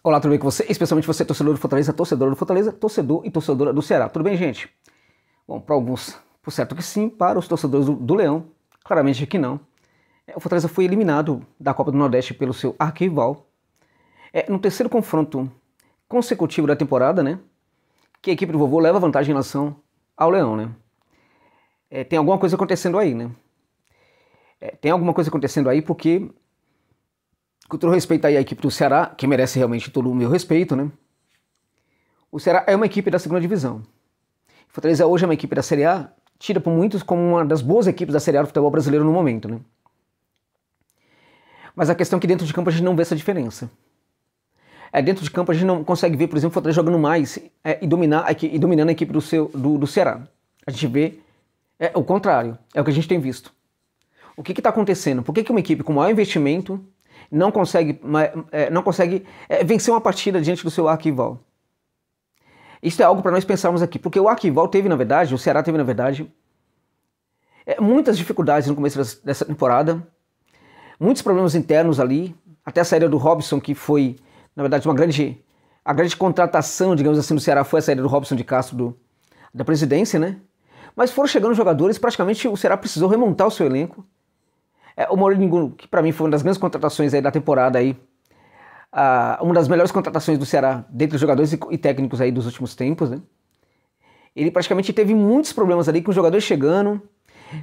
Olá, tudo bem com você? Especialmente você, torcedor do Fortaleza, torcedor e torcedora do Ceará. Tudo bem, gente? Bom, para alguns, por certo que sim, para os torcedores do Leão, claramente que não. O Fortaleza foi eliminado da Copa do Nordeste pelo seu arquirrival. No terceiro confronto consecutivo da temporada, né? Que a equipe do vovô leva vantagem em relação ao Leão, né? Tem alguma coisa acontecendo aí, né? Tem alguma coisa acontecendo aí porque, com todo respeito aí à equipe do Ceará, que merece realmente todo o meu respeito, né? O Ceará é uma equipe da segunda divisão. O Fortaleza hoje é uma equipe da Série A, tida por muitos como uma das boas equipes da Série A do futebol brasileiro no momento, né? Mas a questão é que dentro de campo a gente não vê essa diferença. Dentro de campo a gente não consegue ver, por exemplo, o Fortaleza jogando mais e dominando a equipe do Ceará. A gente vê o contrário, é o que a gente tem visto. O que está acontecendo? Por que uma equipe com maior investimento não consegue vencer uma partida diante do seu arquirrival? Isso é algo para nós pensarmos aqui, porque o arquirrival teve, na verdade, o Ceará teve, na verdade, muitas dificuldades no começo dessa temporada, muitos problemas internos ali, até a saída do Robson, que foi, na verdade, a grande contratação, digamos assim, do Ceará foi a saída do Robson de Castro da presidência, né? Mas foram chegando jogadores, praticamente o Ceará precisou remontar o seu elenco. O Morínigo, que para mim foi uma das grandes contratações aí da temporada, aí, uma das melhores contratações do Ceará, dentre os jogadores e técnicos aí dos últimos tempos, né? Ele praticamente teve muitos problemas ali com os jogadores chegando,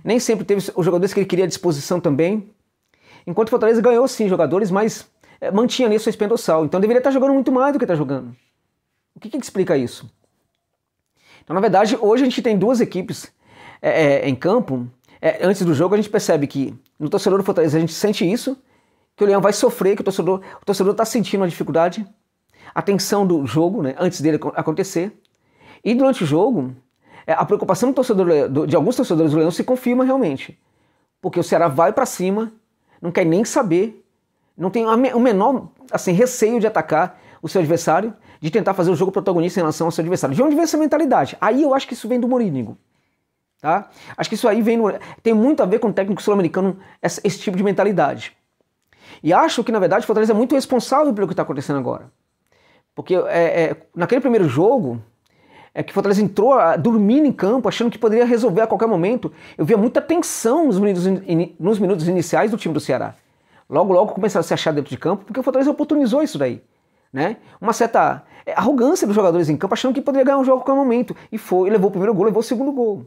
nem sempre teve os jogadores que ele queria à disposição também. Enquanto o Fortaleza ganhou sim jogadores, mas mantinha ali a sua espinha dorsal. Então deveria estar jogando muito mais do que está jogando. O que explica isso? Então, na verdade, hoje a gente tem duas equipes em campo. Antes do jogo a gente percebe que no torcedor do Fortaleza a gente sente isso, que o Leão vai sofrer, que o torcedor está sentindo a dificuldade, a tensão do jogo, né, antes dele acontecer. E durante o jogo, a preocupação de alguns torcedores do Leão se confirma realmente. Porque o Ceará vai para cima, não quer nem saber, não tem o menor receio de atacar o seu adversário, de tentar fazer o jogo protagonista em relação ao seu adversário. De onde vem essa mentalidade? Aí eu acho que isso vem do Morínigo. Tá? Acho que isso aí tem muito a ver com o técnico sul-americano, esse tipo de mentalidade. E acho que, na verdade, o Fortaleza é muito responsável pelo que está acontecendo agora. Porque naquele primeiro jogo, que o Fortaleza entrou dormindo em campo, achando que poderia resolver a qualquer momento. Eu via muita tensão nos minutos iniciais do time do Ceará. Logo começaram a se achar dentro de campo, porque o Fortaleza oportunizou isso daí. Né? Uma certa arrogância dos jogadores em campo, achando que poderia ganhar um jogo a qualquer momento. E levou o primeiro gol, levou o segundo gol.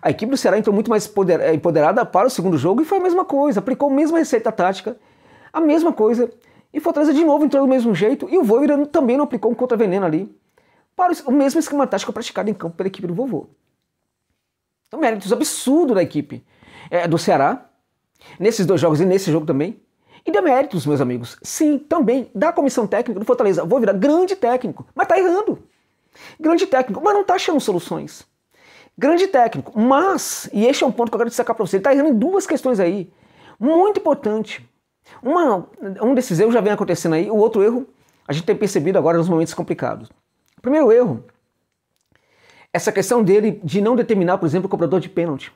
A equipe do Ceará entrou muito mais empoderada para o segundo jogo e foi a mesma coisa, aplicou a mesma receita tática, a mesma coisa, e Fortaleza de novo entrou do mesmo jeito, e o Vojvoda também não aplicou um contra-veneno ali, para o mesmo esquema tático praticado em campo pela equipe do vovô. Então, méritos absurdos da equipe do Ceará, nesses dois jogos e nesse jogo também, e deméritos, meus amigos, sim, também da comissão técnica do Fortaleza. Vojvoda, grande técnico, mas tá errando. Grande técnico, mas não tá achando soluções. Grande técnico, mas, e este é um ponto que eu quero destacar para você, ele está errando em duas questões aí, muito importante. Um desses erros já vem acontecendo aí, o outro erro a gente tem percebido agora nos momentos complicados. O primeiro erro, essa questão dele de não determinar, por exemplo, o cobrador de pênalti.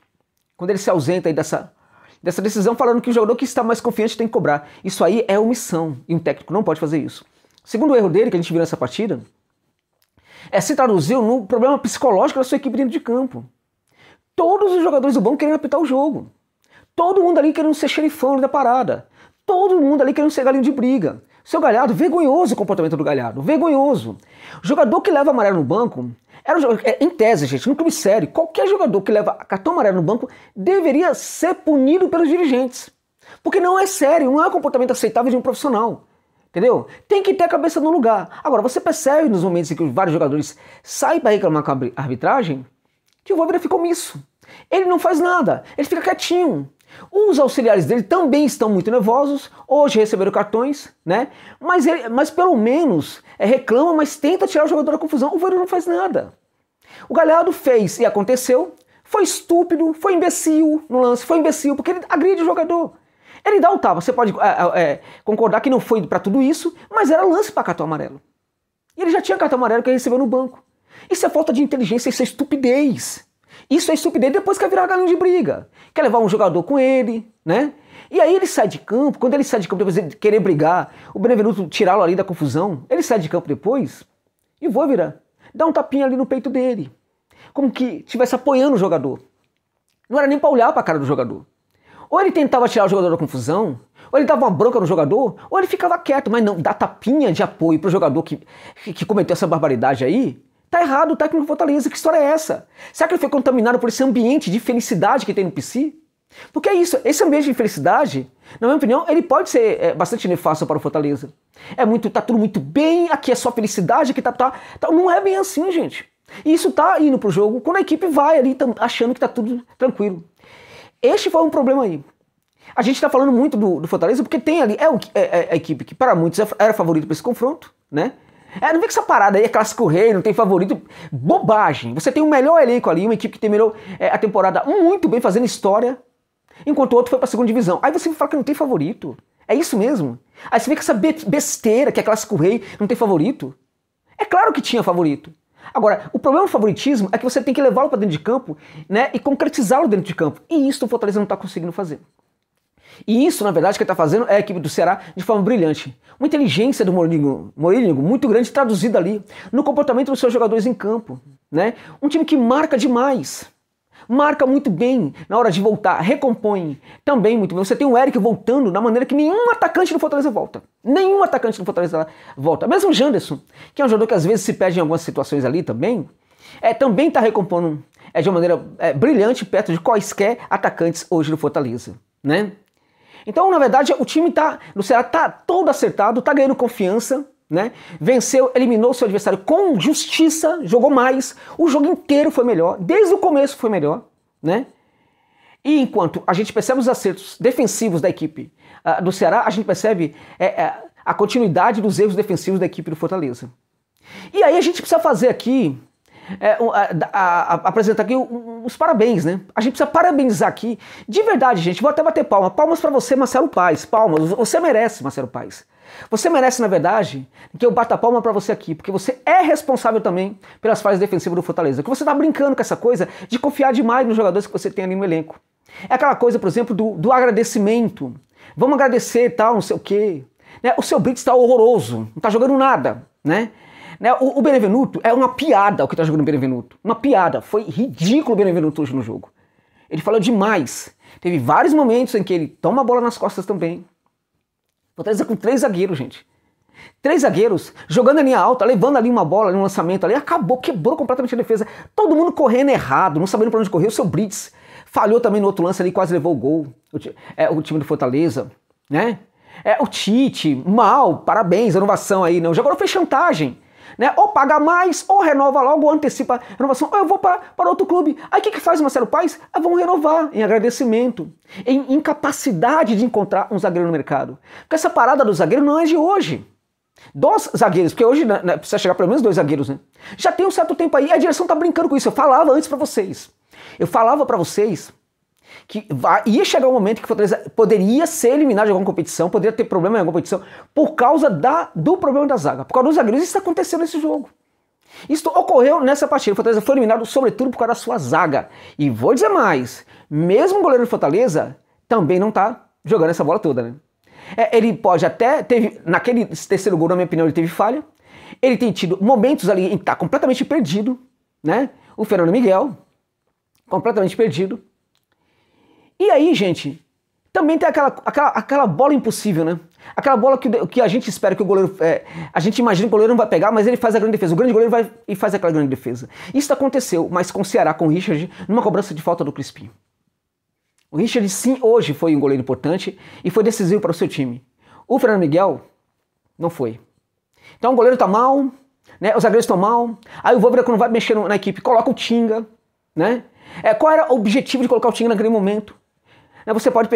Quando ele se ausenta aí dessa decisão, falando que o jogador que está mais confiante tem que cobrar. Isso aí é omissão, e um técnico não pode fazer isso. O segundo erro dele, que a gente viu nessa partida, se traduziu no problema psicológico da sua equipe dentro de campo. Todos os jogadores do banco querendo apitar o jogo. Todo mundo ali querendo ser xerifão ali da parada. Todo mundo ali querendo ser galinho de briga. Seu Galhardo, vergonhoso o comportamento do Galhardo, vergonhoso. O jogador que leva amarelo no banco, em tese, gente, no clube sério, qualquer jogador que leva cartão amarelo no banco deveria ser punido pelos dirigentes. Porque não é sério, não é um comportamento aceitável de um profissional. Entendeu? Tem que ter a cabeça no lugar. Agora, você percebe nos momentos em que vários jogadores saem para reclamar com a arbitragem que o Vojvoda fica omisso. Ele não faz nada, ele fica quietinho. Os auxiliares dele também estão muito nervosos, hoje receberam cartões, né? Mas pelo menos reclama, mas tenta tirar o jogador da confusão. O Vojvoda não faz nada. O Galhardo fez e aconteceu, foi estúpido, foi imbecil no lance, foi imbecil porque ele agride o jogador. Ele dá o tapa, você pode concordar que não foi para tudo isso, mas era lance para cartão amarelo. E ele já tinha cartão amarelo que ele recebeu no banco. Isso é falta de inteligência, isso é estupidez. Isso é estupidez depois quer virar galinha de briga. Quer levar um jogador com ele, né? E aí ele sai de campo, quando ele sai de campo depois de querer brigar, o Benevenuto tirá-lo ali da confusão, ele sai de campo depois e Vojvoda dá um tapinha ali no peito dele. Como que estivesse apoiando o jogador. Não era nem para olhar para a cara do jogador. Ou ele tentava tirar o jogador da confusão, ou ele dava uma bronca no jogador, ou ele ficava quieto, mas não, dar tapinha de apoio para o jogador que cometeu essa barbaridade aí, tá errado o técnico do Fortaleza. Que história é essa? Será que ele foi contaminado por esse ambiente de felicidade que tem no PC? Porque é isso, esse ambiente de felicidade, na minha opinião, ele pode ser bastante nefasto para o Fortaleza. Tá tudo muito bem, aqui é só felicidade, aqui não é bem assim, gente. E isso tá indo pro jogo quando a equipe vai ali achando que tá tudo tranquilo. Este foi um problema aí. A gente tá falando muito do Fortaleza porque tem ali, a equipe que para muitos era favorito para esse confronto, né? Não vem com essa parada aí, é clássico rei, não tem favorito. Bobagem. Você tem o melhor elenco ali, uma equipe que terminou a temporada muito bem, fazendo história, enquanto o outro foi pra segunda divisão. Aí você fala que não tem favorito. É isso mesmo? Aí você vem com essa besteira que é clássico rei, não tem favorito. É claro que tinha favorito. Agora, o problema do favoritismo é que você tem que levá-lo para dentro de campo, né, e concretizá-lo dentro de campo. E isso o Fortaleza não está conseguindo fazer. E isso, na verdade, que está fazendo é a equipe do Ceará de forma brilhante. Uma inteligência do Morínigo muito grande, traduzida ali no comportamento dos seus jogadores em campo, né? Um time que marca demais. Marca muito bem na hora de voltar, recompõe também muito bem. Você tem o Eric voltando da maneira que nenhum atacante do Fortaleza volta. Nenhum atacante do Fortaleza volta. Mesmo o Janderson, que é um jogador que às vezes se perde em algumas situações ali também está recompondo de uma maneira brilhante perto de quaisquer atacantes hoje do Fortaleza, né? Então, na verdade, o time no Ceará tá todo acertado, tá ganhando confiança, né? Venceu, eliminou seu adversário com justiça, jogou mais, o jogo inteiro foi melhor, desde o começo foi melhor, né? E enquanto a gente percebe os acertos defensivos da equipe do Ceará, a gente percebe a continuidade dos erros defensivos da equipe do Fortaleza. E aí a gente precisa fazer aqui, apresentar aqui os parabéns, né? A gente precisa parabenizar aqui, de verdade, gente, vou até bater palmas. Palmas pra você, Marcelo Paes, palmas, você merece, Marcelo Paes. Você merece, na verdade, que eu bata a palma pra você aqui, porque você é responsável também pelas falhas defensivas do Fortaleza. Que você tá brincando com essa coisa de confiar demais nos jogadores que você tem ali no elenco. É aquela coisa, por exemplo, do agradecimento. Vamos agradecer e tal, não sei o quê. Né? O seu Brits tá horroroso, não tá jogando nada, né? O Benevenuto é uma piada o que tá jogando o Benevenuto. Uma piada. Foi ridículo o Benevenuto hoje no jogo. Ele falou demais. Teve vários momentos em que ele toma a bola nas costas também. Fortaleza com 3 zagueiros, gente. 3 zagueiros jogando a linha alta, levando ali uma bola, um lançamento ali, acabou, quebrou completamente a defesa. Todo mundo correndo errado, não sabendo pra onde correr. O seu Brits falhou também no outro lance ali, quase levou o gol. O time do Fortaleza, né? O Tite, mal, parabéns, renovação aí, não. O jogador fez chantagem. Né? Ou paga mais, ou renova logo, ou antecipa a renovação, ou eu vou para outro clube. Aí o que faz o Marcelo Paes? Vamos renovar, em agradecimento, em incapacidade de encontrar um zagueiro no mercado. Porque essa parada do zagueiro não é de hoje. 2 zagueiros, porque hoje precisa chegar pelo menos 2 zagueiros, né? Já tem um certo tempo aí, a direção tá brincando com isso. Eu falava antes para vocês. Eu falava para vocês que ia chegar um momento que o Fortaleza poderia ser eliminado de alguma competição, poderia ter problema em alguma competição, por causa do problema da zaga, por causa dos zagueiros. Isso aconteceu nesse jogo. Isso ocorreu nessa partida. O Fortaleza foi eliminado, sobretudo, por causa da sua zaga. E vou dizer mais, mesmo o goleiro do Fortaleza também não tá jogando essa bola toda, né? Ele pode até, naquele terceiro gol, na minha opinião, ele teve falha. Ele tem tido momentos ali em que tá completamente perdido, né? O Fernando Miguel, completamente perdido. E aí, gente, também tem aquela bola impossível, né? Aquela bola que a gente espera que o goleiro... a gente imagina que o goleiro não vai pegar, mas ele faz a grande defesa. O grande goleiro vai e faz aquela grande defesa. Isso aconteceu, mas com o Ceará, com o Richard, numa cobrança de falta do Crispim. O Richard, sim, hoje foi um goleiro importante e foi decisivo para o seu time. O Fernando Miguel não foi. Então o goleiro tá mal, né? Os zagueiros estão mal. Aí o Vojvoda, quando vai mexer na equipe, coloca o Tinga, né? Qual era o objetivo de colocar o Tinga naquele momento? Você pode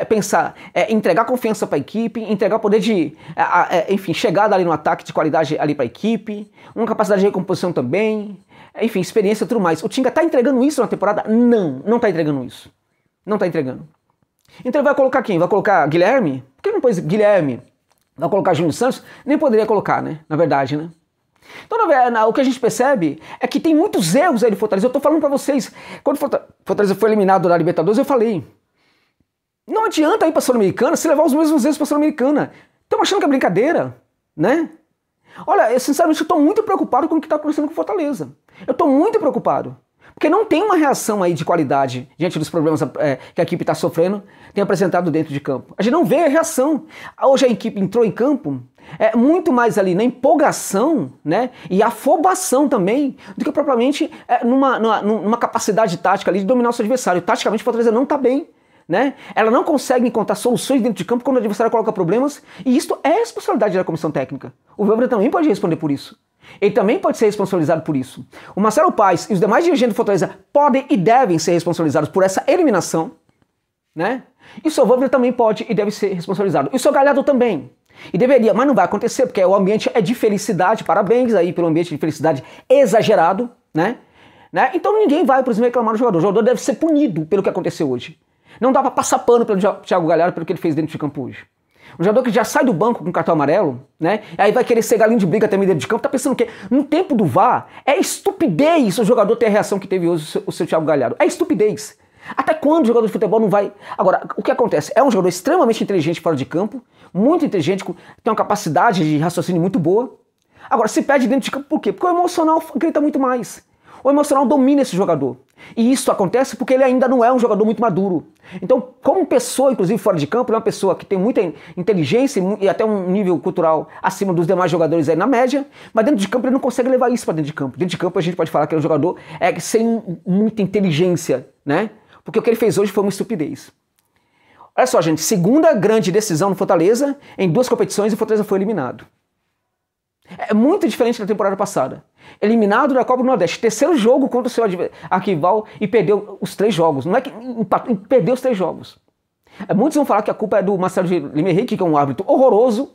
pensar, entregar confiança para a equipe, entregar o poder de, enfim, chegada ali no ataque de qualidade ali para a equipe, uma capacidade de recomposição também, enfim, experiência e tudo mais. O Tinga está entregando isso na temporada? Não está entregando isso. Não está entregando. Então ele vai colocar quem? Vai colocar Guilherme? Por que não pôs Guilherme? Vai colocar Júnior Santos? Nem poderia colocar, né? Na verdade, né? Então, o que a gente percebe é que tem muitos erros aí do Fortaleza. Eu tô falando pra vocês, quando o Fortaleza foi eliminado da Libertadores, eu falei, não adianta ir pra Sul-Americana se levar os mesmos erros pra Sul-Americana. Estão achando que é brincadeira, né? Olha, sinceramente, eu tô muito preocupado com o que tá acontecendo com o Fortaleza. Eu tô muito preocupado. Porque não tem uma reação aí de qualidade diante dos problemas que a equipe está sofrendo, tem apresentado dentro de campo. A gente não vê a reação. Hoje a equipe entrou em campo muito mais ali na empolgação, né, e afobação também, do que propriamente numa capacidade tática ali de dominar o seu adversário. Taticamente, o Fortaleza não está bem. Né? Ela não consegue encontrar soluções dentro de campo quando o adversário coloca problemas, e isso é responsabilidade da comissão técnica. O Voivoda também pode responder por isso. Ele também pode ser responsabilizado por isso. O Marcelo Paes e os demais dirigentes do Fortaleza podem e devem ser responsabilizados por essa eliminação, né? E o seu Voivoda também pode e deve ser responsabilizado. E o seu Galhardo também. E deveria, mas não vai acontecer, porque o ambiente é de felicidade. Parabéns aí pelo ambiente de felicidade exagerado, né? Então ninguém vai, por exemplo, reclamar do jogador. O jogador deve ser punido pelo que aconteceu hoje. Não dá pra passar pano pelo Thiago Galhardo pelo que ele fez dentro de campo hoje. Um jogador que já sai do banco com cartão amarelo, né? Aí vai querer ser galinho de briga também dentro de campo, tá pensando que no tempo do VAR é estupidez o jogador ter a reação que teve hoje o seu Thiago Galhardo. É estupidez. Até quando o jogador de futebol não vai... Agora, o que acontece? É um jogador extremamente inteligente fora de campo, muito inteligente, tem uma capacidade de raciocínio muito boa. Agora, se perde dentro de campo por quê? Porque o emocional grita muito mais. O emocional domina esse jogador. E isso acontece porque ele ainda não é um jogador muito maduro. Então, como pessoa, inclusive fora de campo, ele é uma pessoa que tem muita inteligência e até um nível cultural acima dos demais jogadores aí na média, mas dentro de campo ele não consegue levar isso para dentro de campo. Dentro de campo a gente pode falar que é um jogador sem muita inteligência, né? Porque o que ele fez hoje foi uma estupidez. Olha só, gente, segunda grande decisão no Fortaleza, em 2 competições, e o Fortaleza foi eliminado. É muito diferente da temporada passada. Eliminado da Copa do Nordeste. Terceiro jogo contra o seu arquival e perdeu os 3 jogos. Não é que perdeu os 3 jogos. Muitos vão falar que a culpa é do Marcelo de Lima Henrique, que é um árbitro horroroso,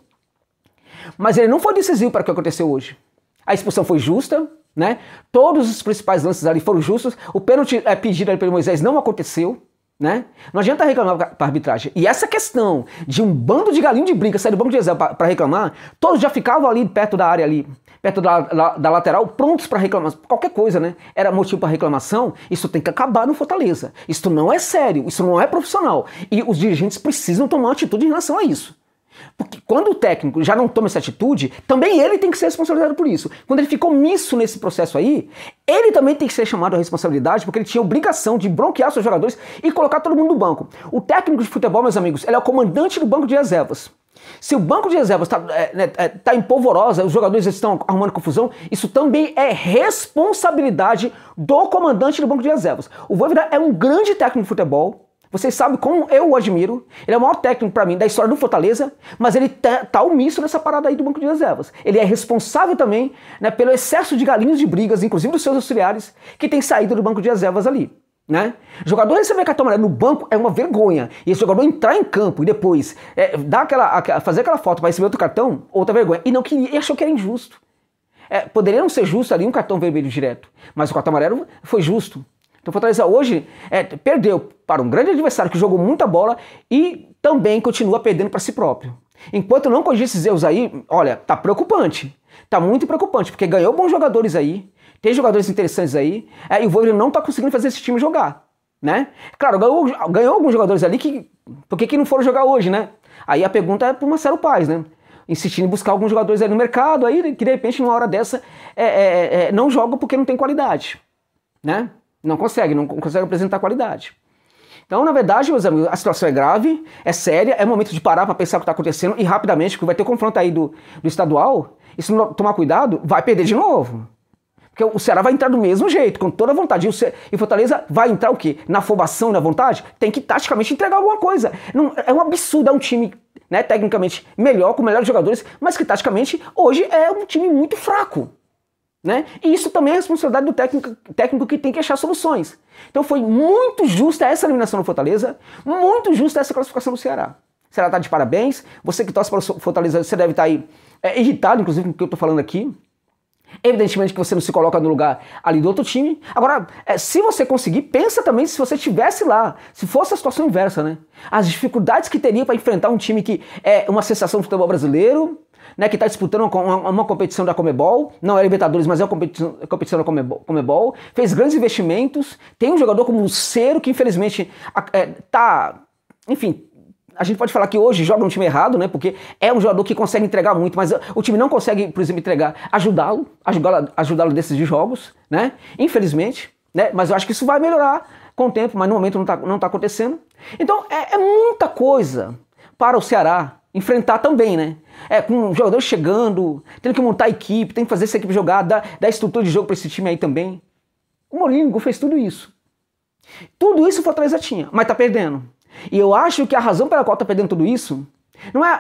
mas ele não foi decisivo para o que aconteceu hoje. A expulsão foi justa, né? Todos os principais lances ali foram justos. O pênalti pedido ali pelo Moisés não aconteceu. Né? Não adianta reclamar para a arbitragem. E essa questão de um bando de galinho de brinca sair do banco de reserva para reclamar, todos já ficavam ali perto da área ali, perto da lateral, prontos para reclamar. Qualquer coisa, né? Era motivo para reclamação. Isso tem que acabar no Fortaleza. Isso não é sério, isso não é profissional. E os dirigentes precisam tomar uma atitude em relação a isso. Porque quando o técnico já não toma essa atitude, também ele tem que ser responsabilizado por isso. Quando ele ficou omisso nesse processo aí, ele também tem que ser chamado à responsabilidade, porque ele tinha a obrigação de bronquear seus jogadores e colocar todo mundo no banco. O técnico de futebol, meus amigos, ele é o comandante do banco de reservas. Se o banco de reservas está em polvorosa, os jogadores estão arrumando confusão, isso também é responsabilidade do comandante do banco de reservas. O Voivoda é um grande técnico de futebol. Vocês sabem como eu o admiro. Ele é o maior técnico para mim da história do Fortaleza, mas ele tá omisso nessa parada aí do banco de reservas. Ele é responsável também, né, pelo excesso de galinhos de brigas, inclusive dos seus auxiliares, que tem saído do banco de reservas ali. Né? Jogador receber cartão amarelo no banco é uma vergonha. E esse jogador entrar em campo e depois fazer aquela foto para receber outro cartão, outra vergonha. E não queria, e achou que era injusto. Poderia não ser justo ali um cartão vermelho direto, mas o cartão amarelo foi justo. Então o Fortaleza hoje perdeu para um grande adversário que jogou muita bola e também continua perdendo para si próprio. Enquanto não corrigir esses erros aí, olha, tá preocupante. Tá muito preocupante, porque ganhou bons jogadores aí, tem jogadores interessantes aí, e o Voivoda não tá conseguindo fazer esse time jogar, né? Claro, ganhou alguns jogadores ali que... Por que não foram jogar hoje, né? Aí a pergunta é pro Marcelo Paes, né? Insistindo em buscar alguns jogadores aí no mercado, aí que de repente numa hora dessa não jogam porque não tem qualidade, né? Não consegue apresentar qualidade. Então, na verdade, meus amigos, a situação é grave, é séria, é momento de parar para pensar o que está acontecendo e rapidamente, porque vai ter confronto aí do estadual, e se não tomar cuidado, vai perder de novo. Porque o Ceará vai entrar do mesmo jeito, com toda a vontade. E o Fortaleza vai entrar o quê? Na afobação e na vontade? Tem que taticamente entregar alguma coisa. Não, é um absurdo, é um time, né, tecnicamente melhor, com melhores jogadores, mas que taticamente hoje é um time muito fraco. Né? E isso também é responsabilidade do técnico que tem que achar soluções. Então foi muito justa essa eliminação do Fortaleza, muito justa essa classificação do Ceará. O Ceará está de parabéns, você que torce para o Fortaleza, você deve estar aí irritado, inclusive, com o que eu estou falando aqui. Evidentemente que você não se coloca no lugar ali do outro time. Agora, se você conseguir, pensa também se você estivesse lá, se fosse a situação inversa, né? As dificuldades que teria para enfrentar um time que é uma sensação do futebol brasileiro, né, que está disputando uma competição da Conmebol, não é Libertadores, mas é uma competição da Conmebol, fez grandes investimentos, tem um jogador como o Cero, que infelizmente enfim, a gente pode falar que hoje joga no time errado, né, porque é um jogador que consegue entregar muito, mas o time não consegue, por exemplo, ajudá-lo desses jogos, né, infelizmente, né, mas eu acho que isso vai melhorar com o tempo, mas no momento não tá acontecendo. Então é muita coisa para o Ceará enfrentar também, né? Com o jogador chegando, tendo que montar a equipe, tem que fazer essa equipe jogar, dar estrutura de jogo para esse time aí também. O Morínigo fez tudo isso. Tudo isso o Fortaleza tinha, mas tá perdendo. E eu acho que a razão pela qual tá perdendo tudo isso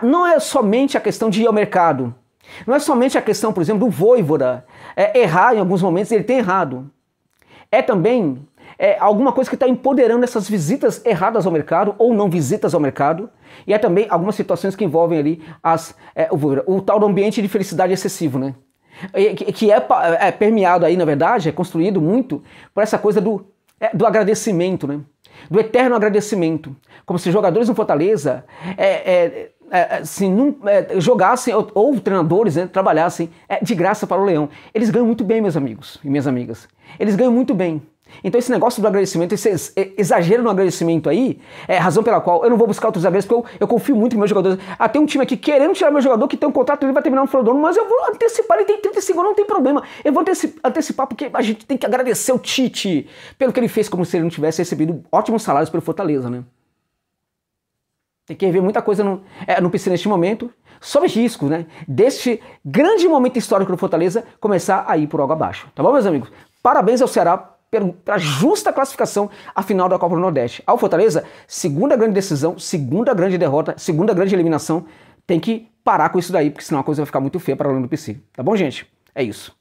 não é somente a questão de ir ao mercado. Não é somente a questão, por exemplo, do Vojvoda errar em alguns momentos, ele tem errado. É também alguma coisa que está empoderando essas visitas erradas ao mercado ou não visitas ao mercado, e é também algumas situações que envolvem ali o tal do ambiente de felicidade excessivo, né? Que é permeado aí, na verdade, é construído muito por essa coisa do agradecimento, né? Do eterno agradecimento. Como se jogadores no Fortaleza jogassem, ou treinadores, né, trabalhassem de graça para o Leão. Eles ganham muito bem, meus amigos e minhas amigas. Eles ganham muito bem. Então esse negócio do agradecimento, esse exagero no agradecimento aí, é a razão pela qual eu não vou buscar outros zagueiros, porque eu confio muito em meus jogadores. Tem um time aqui querendo tirar meu jogador, que tem um contrato, ele vai terminar no final do ano, mas eu vou antecipar, ele tem 35 anos, não tem problema. Eu vou antecipar porque a gente tem que agradecer o Tite pelo que ele fez, como se ele não tivesse recebido ótimos salários pelo Fortaleza, né? Tem que rever muita coisa no PC neste momento, sob risco, né, deste grande momento histórico do Fortaleza começar a ir por água abaixo. Tá bom, meus amigos? Parabéns ao Ceará pela justa classificação à final da Copa do Nordeste. Ao Fortaleza, segunda grande decisão, segunda grande derrota, segunda grande eliminação. Tem que parar com isso daí, porque senão a coisa vai ficar muito feia para o Orlando PC. Tá bom, gente? É isso.